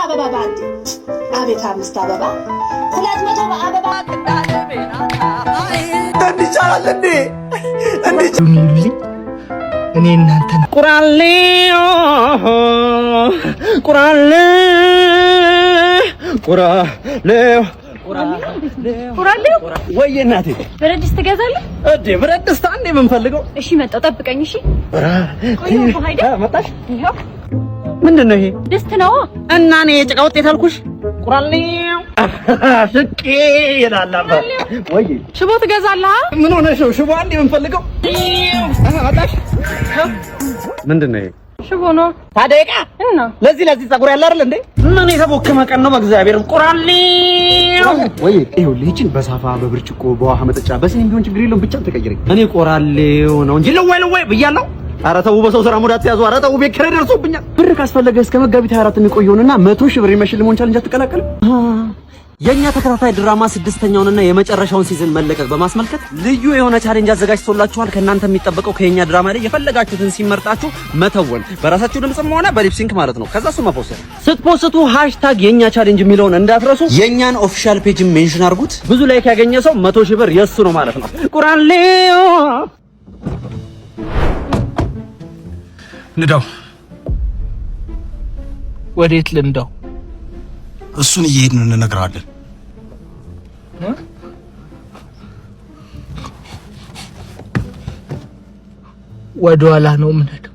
አበባ ባንዴ አቤት 5 አበባ 200 አበባ እንዲቻላል እንዴ እኔ እናንተ ቁራሌ ቁራሌ ቁራሌ ቁራሌ ወይ እናቴ ብረት ድስት ትገዛለህ እንዴ? ብረት ድስት አንዴ ምን ፈልገው? እሺ መጣው ጠብቀኝ። እሺ መጣሽ? ምንድነው ይሄ? ድስት ነው እና እኔ የጭቃ ውጤት አልኩሽ። ቁራሌ ሽቄ ይላል። ወይ ሽቦ ትገዛለህ? ምን ሆነሽ ነው? ሽቦ አንዴ ምን ፈልገው? መጣሽ? ምንድነው ይሄ? ሽቦ ነው ታደቃ እና ለዚህ ፀጉር ያለ አይደል እንዴ? ምን የተቦከመ ቀን ነው በእግዚአብሔር። ቁራሌ ወይ ይኸው ልጅን በሳፋ በብርጭቆ በውሃ መጠጫ በስኒም ቢሆን ችግር የለውም ብቻ ተቀይረኝ። እኔ ቆራሌው ነው እንጂ ለወይ ብያለሁ። ኧረ ተው በሰው ስራ ሙዳት ያዙ። ኧረ ተው ቤት ኪራይ ደርሶብኛል። ብር ካስፈለገ እስከ መጋቢት 24 የሚቆየውንና 100 ሺህ ብር ይመሽልሞን ቻሌንጅ አትቀላቀልም? የኛ ተከታታይ ድራማ 6ኛውንና የመጨረሻውን ሲዝን መለቀቅ በማስመልከት ልዩ የሆነ ቻሌንጅ አዘጋጅቶላችኋል። ከእናንተ የሚጠበቀው ከኛ ድራማ ላይ የፈለጋችሁትን ሲመርጣችሁ መተወን በራሳችሁ ድምጽም ሆነ በሊፕሲንክ ማለት ነው። ከዛ እሱ መፖስት ስትፖስቱ ሃሽታግ የኛ ቻሌንጅ የሚለውን እንዳትረሱ። የኛን ኦፊሻል ፔጅ ሜንሽን አድርጉት። ብዙ ላይክ ያገኘ ሰው 100 ሺህ ብር የሱ ነው ማለት ነው። ቁራሌው ንዳው ወዴት ልንዳው? እሱን እየሄድን እንነግራለን። ወደኋላ ነው የምንሄደው።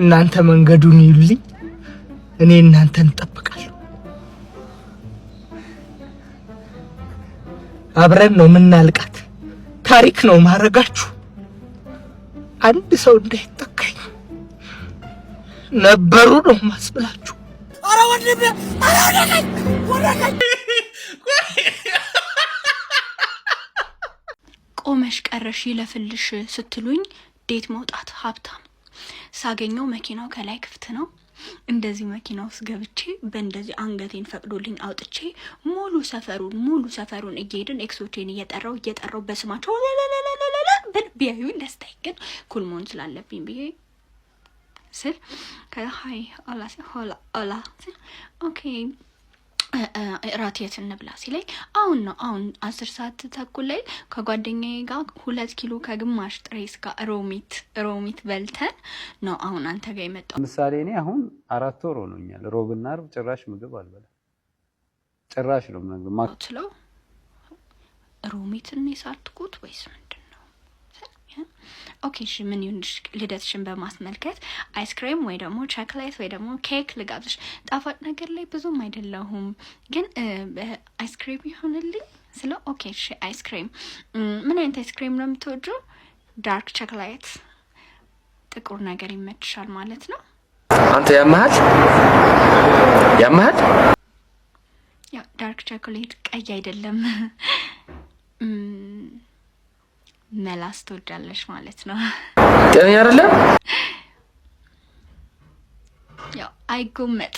እናንተ መንገዱን ይሉልኝ፣ እኔ እናንተን እጠብቃለሁ። አብረን ነው የምናልቃት። ታሪክ ነው ማረጋችሁ። አንድ ሰው እንዳይተካኝ ነበሩ ነው ማስብላችሁ። አረ ወንድም አረ ወረቀኝ ቆመሽ ቀረሽ ይለፍልሽ ስትሉኝ ዴት መውጣት ሀብታም ሳገኘው መኪናው ከላይ ክፍት ነው። እንደዚህ መኪና ውስጥ ገብቼ በእንደዚህ አንገቴን ፈቅዶልኝ አውጥቼ ሙሉ ሰፈሩን እየሄድን ኤክሶቼን እየጠራው በስማቸው ቢያዩኝ ደስታዬ ግን ኩልሞን ስላለብኝ ብዬ ስል ከሀይ አላ ኦኬ ራቴት እንብላ ሲለኝ አሁን 10 ሰዓት ተኩል ላይ ከጓደኛዬ ጋር 2 ኪሎ ከግማሽ ጥሬ ስጋ ሮሚት በልተን ነው አሁን አንተ ጋር የመጣው። ምሳሌ እኔ አሁን 4 ወር ሆኖኛል። ሮብና ዓርብ ጭራሽ ምግብ አልበላም። ጭራሽ ነው ምግብ ማትለው ሮሚትን የሳትኩት ወይስ ምንድነው? ኦኬ እሺ ምን ይሁንሽ? ልደትሽን በማስመልከት አይስክሬም ወይ ደግሞ ቾኮሌት ወይ ደግሞ ኬክ ልጋብዝሽ። ጣፋጭ ነገር ላይ ብዙም አይደለሁም ግን አይስክሬም ይሁንልኝ ስለ ኦኬ እሺ አይስክሬም ምን አይነት አይስክሬም ነው የምትወጂው? ዳርክ ቾኮሌት ጥቁር ነገር ይመችሻል ማለት ነው። አንተ ያማሃል ያ ዳርክ ቾኮሌት ቀይ አይደለም መላስ ትወዳለሽ ማለት ነው። ጤነኛ አይደለም ያው አይጎመጥ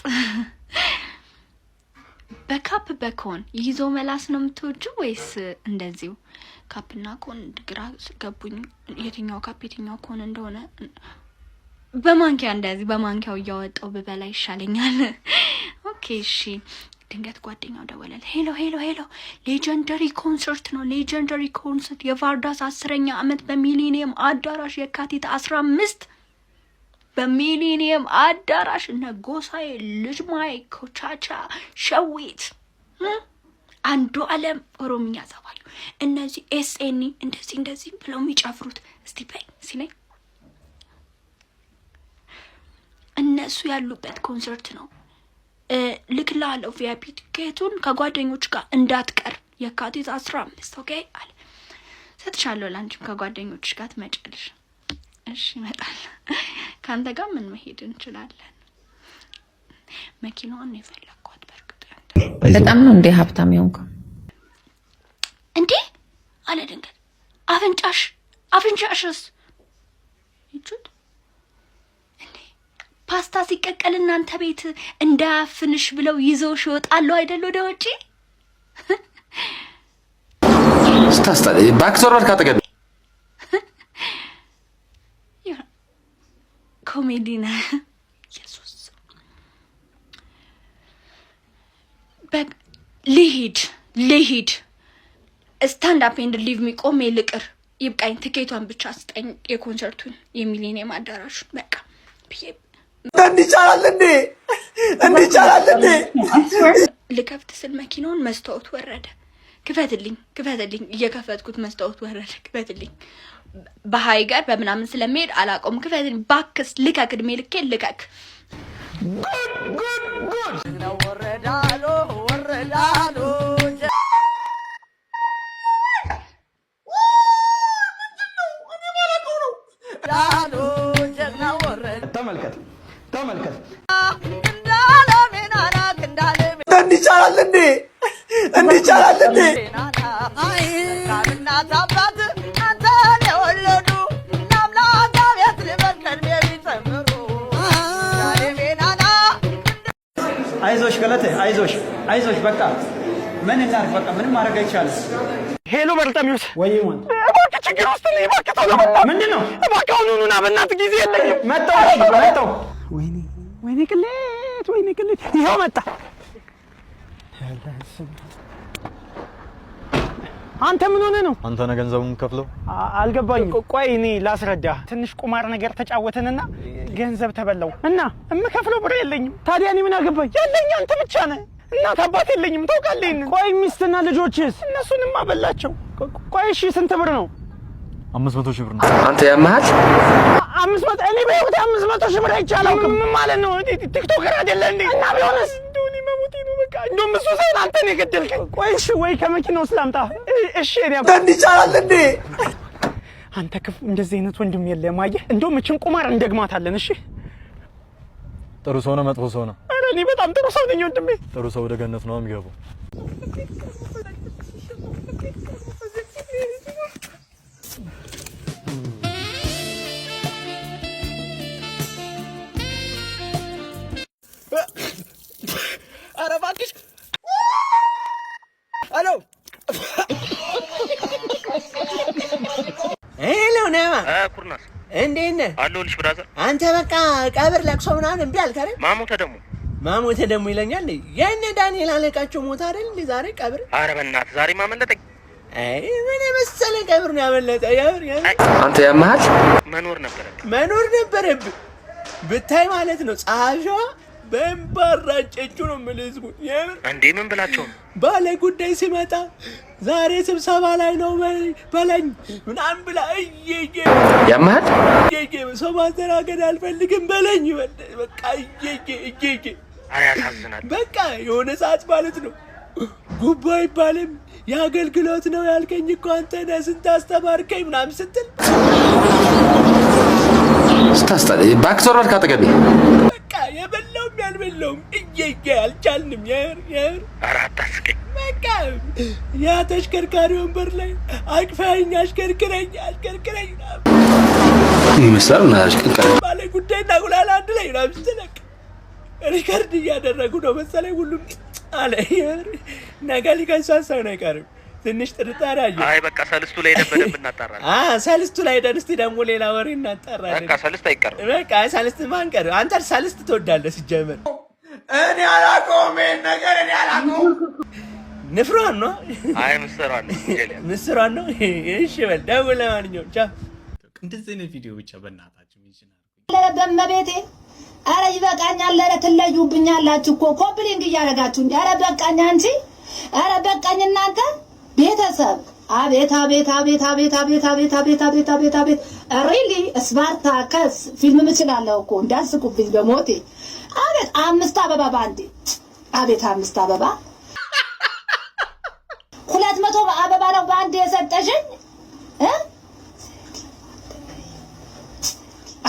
በካፕ በኮን ይዞ መላስ ነው የምትወጂው ወይስ እንደዚሁ ካፕና ኮን? ግራ ገቡኝ የትኛው ካፕ የትኛው ኮን እንደሆነ። በማንኪያ እንደዚህ በማንኪያው እያወጣው በበላ ይሻለኛል። ኦኬ እሺ ድንገት ጓደኛው ደወለል። ሄሎ ሌጀንደሪ ኮንሰርት ነው። ሌጀንደሪ ኮንሰርት የቫርዳስ 10ኛ ዓመት በሚሊኒየም አዳራሽ የካቲት 15 በሚሊኒየም አዳራሽ እነ ጎሳዬ ልጅ ማይክ ኮቻቻ ሸዊት አንዱ ዓለም ኦሮምኛ ዘባዩ እነዚህ ኤስኤኒ እንደዚህ ብለው የሚጨፍሩት እስቲ በይ ሲለኝ እነሱ ያሉበት ኮንሰርት ነው። ልክላለሁ ቪአይፒ ቲኬቱን ከጓደኞች ጋር እንዳትቀር የካቲት 15 ኦኬ አለ። ሰጥቻለሁ ላንቺም ከጓደኞች ጋር ትመጫለሽ። እሺ እመጣለሁ። ካንተ ጋር ምን መሄድ እንችላለን? መኪናውን ነው የፈለኳት። በርግጥ በጣም ነው እንደ ሀብታም ይሆንኩ እንዴ አለ ድንገት። አፍንጫሽስ ይቹት ፓስታ ሲቀቀል እናንተ ቤት እንዳያፍንሽ ብለው ይዘውሽ ይወጣሉ አይደል ወደ ውጪ? ስታስጠላ ባክሶራል ካጠገብ ኮሜዲ ነው። ኢየሱስ በቃ ልሂድ ስታንድ አፕ ኤንድ ሊቭ ሚ ቆሜ ልቅር ይብቃኝ። ትኬቷን ብቻ ስጠኝ የኮንሰርቱን የሚሊኒየም አዳራሹ በቃ እንዲቻላል እንዴ ልከፍት ስል መኪናውን መስታወት ወረደ። ክፈትልኝ እየከፈትኩት መስታወት ወረደ። ክፈትልኝ በሃይገር በምናምን ስለሚሄድ አላቆም። ክፈትልኝ ባክስ ልከክ እድሜ ልኬ ልከክ ወረዳሎ ተመልከት እንዲቻላል እንዴ አይዞሽ ገለቴ አይዞሽ በቃ ምን እናድርግ በቃ ምንም ማድረግ አይቻልም። ሄሎ በርተሚውስ ወይ ወንድ እባክህ ችግር ውስጥ ነኝ እባክህ ተው ምንድነው እባክህ አሁኑና በእናትህ ጊዜ የለኝም መጣው ወይኔ ቅሌት ይኸው መጣ አንተ ምን ሆነ ነው አንተ ነህ ገንዘቡን ከፍለው አልገባኝም ቆይ እኔ ላስረዳ ትንሽ ቁማር ነገር ተጫወተንና ገንዘብ ተበላው እና እምከፍለው ብር የለኝም ታዲያ እኔ ምን አገባኝ ያለኝ አንተ ብቻ ነህ እናት አባት የለኝም ታውቃለህ ቆይ ሚስትና ልጆችስ እነሱንም አበላቸው ቆይ እሺ ስንት ብር ነው 500,000 ብር ነው አንተ ያመሃል 500 እኔ በህይወቴ 500,000 ብር አይቻለው ምን ማለት ነው ቲክቶከር አይደለ እንዴ እና ቢሆንስ ዶኒ መሞቴ ነው በቃ እንደውም እሱ ሳይሆን አንተ ነህ የገደልከኝ ቆይ እሺ ወይ ከመኪናው ስላምጣ እሺ እኔ እንዲቻላል እንዴ አንተ ክፉ እንደዚህ አይነት ወንድም የለም አየህ እንደውም እችን ቁማር እንደግማታለን እሺ ጥሩ ሰው ነው መጥፎ ሰው ነው ኧረ እኔ በጣም ጥሩ ሰው ነኝ ወንድሜ ጥሩ ሰው ወደ ገነት ነው የሚገባው ኧረ እባክሽ ሄሎ ነማ ኩርናስ እንዴት ነህ አለሁልሽ ብራዘር አንተ በቃ ቀብር ለቅሶ ምናምን እምቢ አልክ አይደል ማሞተ ደግሞ ይለኛል የእነ ዳንኤል አለቃቸው ሞት አይደል ዛሬ ቀብር ኧረ በእናትህ ዛሬ ማመለጠኝ አይ ምን መሰለ ቀብር ነው ያመለጠ አንተ ያመሃል መኖር ነበረብህ ብታይ ማለት ነው ጸሐፊዋ በእምባራጨቹ ነው የምልህ እንዴ ምን ብላቸው ነው ባለ ጉዳይ ሲመጣ ዛሬ ስብሰባ ላይ ነው በለኝ ምናምን ብላ ያመሃል ሰው ማስተናገድ አልፈልግም በለኝ በቃ አያሳዝናል በቃ የሆነ ሰዓት ማለት ነው ጉቦ አይባልም የአገልግሎት ነው ያልከኝ እኮ አንተ ነህ ስንት አስተማርከኝ ምናምን ስትል ስታስጣ ባክቶራል ካጠገቤ በቃ የበላውም ያልበላውም አልቻልንም ኧረ አታስቀኝ በቃ ያ ተሽከርካሪ ወንበር ላይ አቅፈኸኝ አሽከርክረኝ ይመስላል እና አሽከርክረኝ ባለ ጉዳይና ጉላላ አንድ ላይ ምናምን ስትል ሪከርድ እያደረጉ ነው መሰለኝ ሁሉም አለ ነገ ሊከሳሳው ነው አይቀርም ትንሽ ጥርጣሬ አየሁ አይ በቃ ሰልስቱ ላይ ደበደብ እናጣራለን ሰልስቱ ላይ ደርስቲ ደግሞ ሌላ ወሬ እናጣራለን በቃ ሰልስት አይቀርም በቃ ሰልስት ማን ቀር አንተ ሰልስት ትወዳለህ ሲጀመር እኔ አላቆም ነገር እኔ አላቆም ንፍሯን ነው አይ ምስሯን ነው እሺ በል ደውል ለማንኛውም ቻው እንደዚህ አይነት ቪዲዮ ብቻ በእናታችሁ ይችላል ለበመቤቴ አረ ይበቃኛል ለረ ትለዩብኛላችሁ እኮ ኮምፕሊንግ እያደረጋችሁ እንዴ አረ በቃኝ አንቺ አረ በቃኝ እናንተ ቤተሰብ አቤት ሪሊ ስፓርታከስ ፊልም ምችላለሁ እኮ እንዳስቁብኝ በሞቴ አቤት 5 አበባ ባንዴ አቤት 5 አበባ 200 አበባ ነው ባንዴ የሰጠሽኝ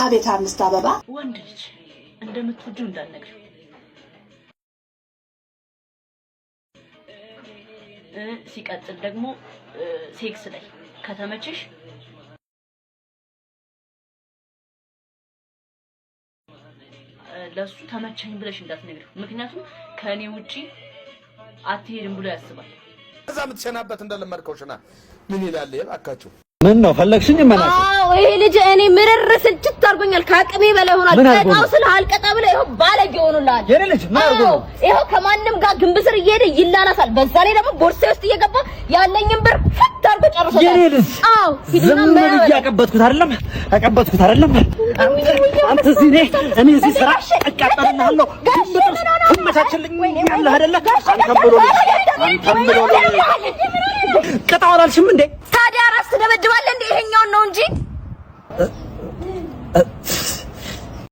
አቤት 5 አበባ ወንድ ልጅ እንደምትወጂው እንዳልነግር ሲቀጥል ደግሞ ሴክስ ላይ ከተመቸሽ ለሱ ተመቸኝ ብለሽ እንዳትነግር ምክንያቱም ከኔ ውጪ አትሄድም ብሎ ያስባል እዛ ምትሸናበት እንደለመድከው ሽና ምን ይላል እባካችሁ ምን ነው ፈለግሽኝ? መናሽ? አዎ ይሄ ልጅ እኔ ምርር ስልችት አድርጎኛል። ከአቅሜ በላይ ሆኗል። ቀጣው ስለ አልቀጣ ብለ ይሄው ባለጌ ሆኖላል። የኔ ልጅ ምን አድርጎ ነው? ይሄው ከማንም ጋር ግንብስር እየሄደ ይላላሳል። በዛ ላይ ደግሞ ቦርሳዬ ውስጥ እየገባ ያለኝን ብር ፈት አድርጎ ጨርሶታል። የኔ ልጅ አዎ ዝም ብዬ ያቀበጥኩት አይደለም አንተ እዚህ እኔ እዚህ ስራ እቃጠልልሃለሁ። ግንብጥርስ ትመቻችልኝ ያለህ አይደለ? አንተም ብሎ ቅጣው አላልሽም እንዴ? ታዲያ ራስ ትደበድባለህ እንዴ? ይሄኛውን ነው እንጂ